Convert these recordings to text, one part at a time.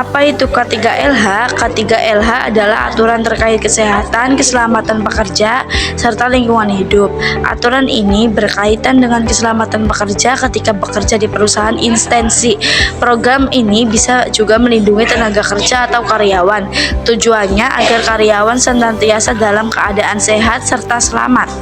Apa itu K3LH? K3LH adalah aturan terkait kesehatan, keselamatan pekerja, serta lingkungan hidup. Aturan ini berkaitan dengan keselamatan pekerja ketika bekerja di perusahaan instansi. Program ini bisa juga melindungi tenaga kerja atau karyawan. Tujuannya agar karyawan senantiasa dalam keadaan sehat serta selamat.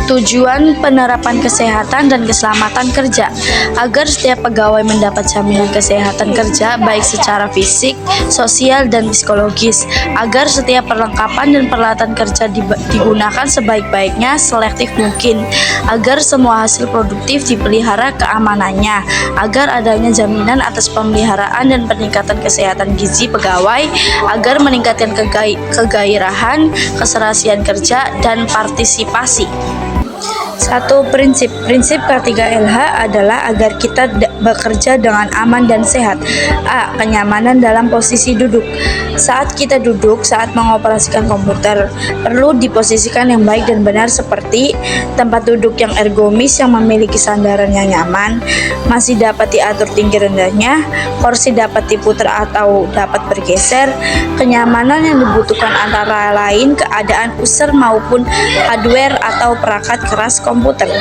Tujuan penerapan kesehatan dan keselamatan kerja agar setiap pegawai mendapat jaminan kesehatan kerja baik secara fisik, sosial, dan psikologis, agar setiap perlengkapan dan peralatan kerja digunakan sebaik-baiknya, selektif mungkin, agar semua hasil produktif dipelihara keamanannya, agar adanya jaminan atas pemeliharaan dan peningkatan kesehatan gizi pegawai, agar meningkatkan kegairahan, keserasian kerja, dan partisipasi. Satu prinsip K3LH adalah agar kita bekerja dengan aman dan sehat. A. Kenyamanan dalam posisi duduk. Saat kita duduk saat mengoperasikan komputer, perlu diposisikan yang baik dan benar seperti tempat duduk yang ergonomis yang memiliki sandaran yang nyaman, masih dapat diatur tinggi rendahnya, kursi dapat diputar atau dapat bergeser. Kenyamanan yang dibutuhkan antara lain keadaan user maupun hardware atau perangkat keras komputer.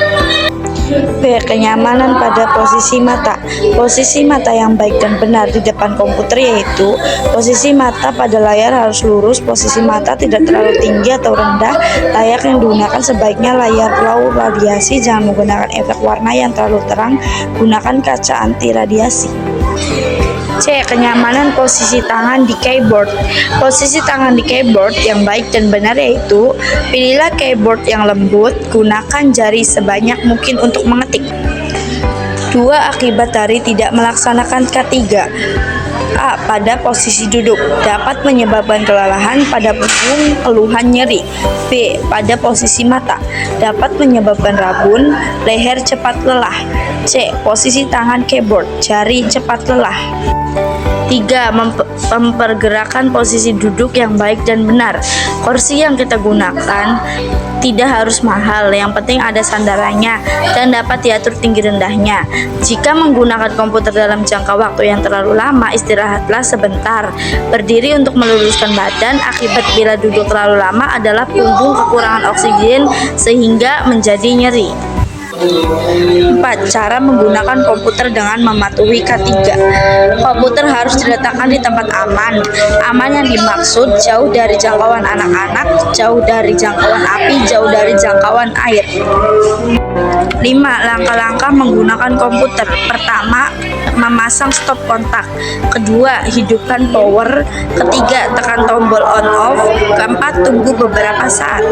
B. Kenyamanan pada posisi mata. Posisi mata yang baik dan benar di depan komputer yaitu posisi mata pada layar harus lurus, posisi mata tidak terlalu tinggi atau rendah. Layar yang digunakan sebaiknya layar low radiasi, jangan menggunakan efek warna yang terlalu terang, gunakan kaca anti radiasi. C. Kenyamanan posisi tangan di keyboard. Posisi tangan di keyboard yang baik dan benar yaitu pilihlah keyboard yang lembut, gunakan jari sebanyak mungkin untuk mengetik. 2. Akibat dari tidak melaksanakan K3. A. Pada posisi duduk dapat menyebabkan kelelahan pada punggung, keluhan nyeri. B. Pada posisi mata dapat menyebabkan rabun, leher cepat lelah. C. Posisi tangan keyboard, jari cepat lelah. 3. Mempergerakan posisi duduk yang baik dan benar. Kursi yang kita gunakan tidak harus mahal, yang penting ada sandarannya dan dapat diatur tinggi rendahnya. Jika menggunakan komputer dalam jangka waktu yang terlalu lama, istirahatlah sebentar. Berdiri untuk meluruskan badan. Akibat bila duduk terlalu lama adalah punggung kekurangan oksigen sehingga menjadi nyeri. 4. Cara menggunakan komputer dengan mematuhi K3. Komputer harus diletakkan di tempat aman. Aman yang dimaksud jauh dari jangkauan anak-anak, jauh dari jangkauan api, jauh dari jangkauan air. 5. Langkah-langkah menggunakan komputer. Pertama, memasang stop kontak. Kedua, hidupkan power. Ketiga, tekan tombol on off. Keempat, tunggu beberapa saat.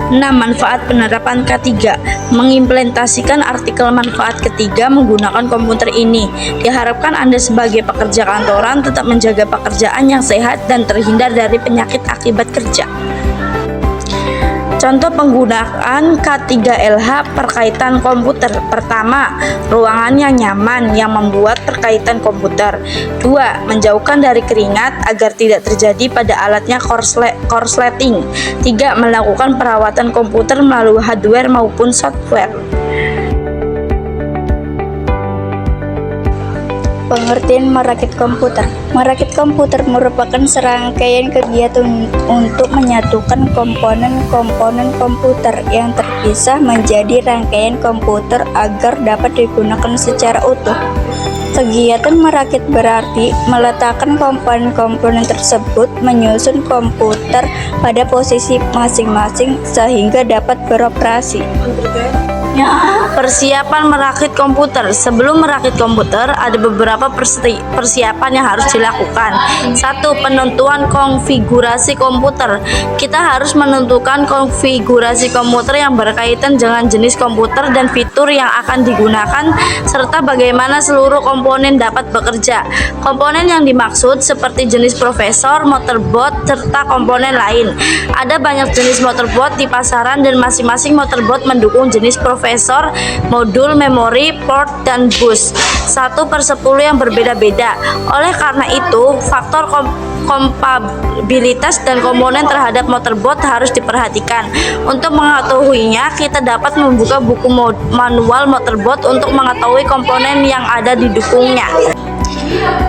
6. Manfaat penerapan K3. Mengimplementasikan artikel manfaat ketiga menggunakan komputer ini. Diharapkan Anda sebagai pekerja kantoran tetap menjaga pekerjaan yang sehat dan terhindar dari penyakit akibat kerja. Contoh penggunaan K3LH perkaitan komputer. Pertama, ruangan yang nyaman yang membuat perkaitan komputer. 2. Menjauhkan dari keringat agar tidak terjadi pada alatnya korsleting. 3. Melakukan perawatan komputer melalui hardware maupun software. Pengertian merakit komputer. Merakit komputer merupakan serangkaian kegiatan untuk menyatukan komponen-komponen komputer yang terpisah menjadi rangkaian komputer agar dapat digunakan secara utuh. Kegiatan merakit berarti meletakkan komponen-komponen tersebut, menyusun komputer pada posisi masing-masing sehingga dapat beroperasi. Persiapan merakit komputer. Sebelum merakit komputer, ada beberapa persiapan yang harus dilakukan. 1. Penentuan konfigurasi komputer. Kita harus menentukan konfigurasi komputer yang berkaitan dengan jenis komputer dan fitur yang akan digunakan, serta bagaimana seluruh komponen dapat bekerja. Komponen yang dimaksud seperti jenis prosesor, motherboard, serta komponen lain. Ada banyak jenis motherboard di pasaran dan masing-masing motherboard mendukung jenis prosesor, modul, memori, port, dan bus 1/10 yang berbeda-beda. Oleh karena itu, faktor kompatibilitas dan komponen terhadap motherboard harus diperhatikan. Untuk mengetahuinya, kita dapat membuka buku manual motherboard untuk mengetahui komponen yang ada didukungnya.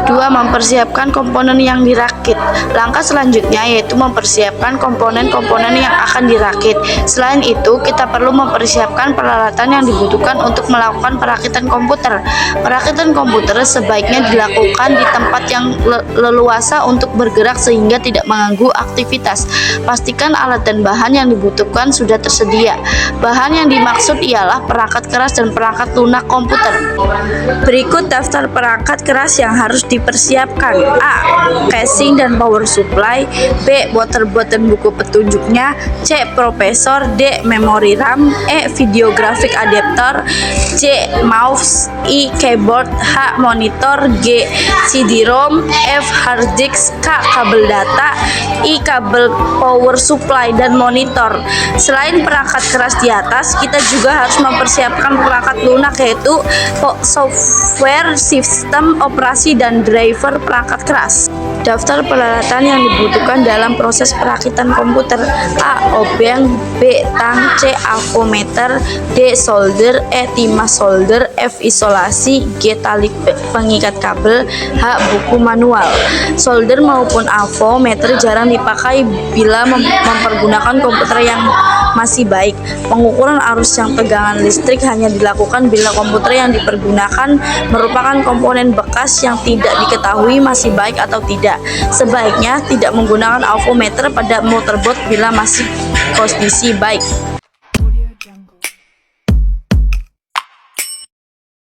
2. Mempersiapkan komponen yang dirakit. Langkah selanjutnya yaitu mempersiapkan komponen-komponen yang akan dirakit. Selain itu, kita perlu mempersiapkan peralatan yang dibutuhkan untuk melakukan perakitan komputer. Perakitan komputer sebaiknya dilakukan di tempat yang leluasa untuk bergerak sehingga tidak mengganggu aktivitas. Pastikan alat dan bahan yang dibutuhkan sudah tersedia. Bahan yang dimaksud ialah perangkat keras dan perangkat lunak komputer. Berikut daftar perangkat keras yang harus dipersiapkan. A. Casing dan power supply. B. Motherboard dan buku petunjuknya. C. Prosesor. D. Memori RAM. E. Video graphic adapter. C. Mouse. I. Keyboard. H. Monitor. G. CD-ROM. F. Hard disk. K. Kabel data. I. Kabel power supply dan monitor. Selain perangkat keras di atas, kita juga harus mempersiapkan perangkat lunak yaitu software, sistem operasi, dan driver perangkat keras. Daftar peralatan yang dibutuhkan dalam proses perakitan komputer. A. Obeng. B. Tang. C. Avometer. D. Solder. E. Timah solder. F. Isolasi. G. Tali pengikat kabel. H. Buku manual. Solder maupun avometer jarang dipakai bila mempergunakan komputer yang masih baik. Pengukuran arus yang tegangan listrik hanya dilakukan bila komputer yang dipergunakan merupakan komponen bekas yang tidak diketahui masih baik atau tidak. Sebaiknya tidak menggunakan avometer pada motherboard bila masih kondisi baik.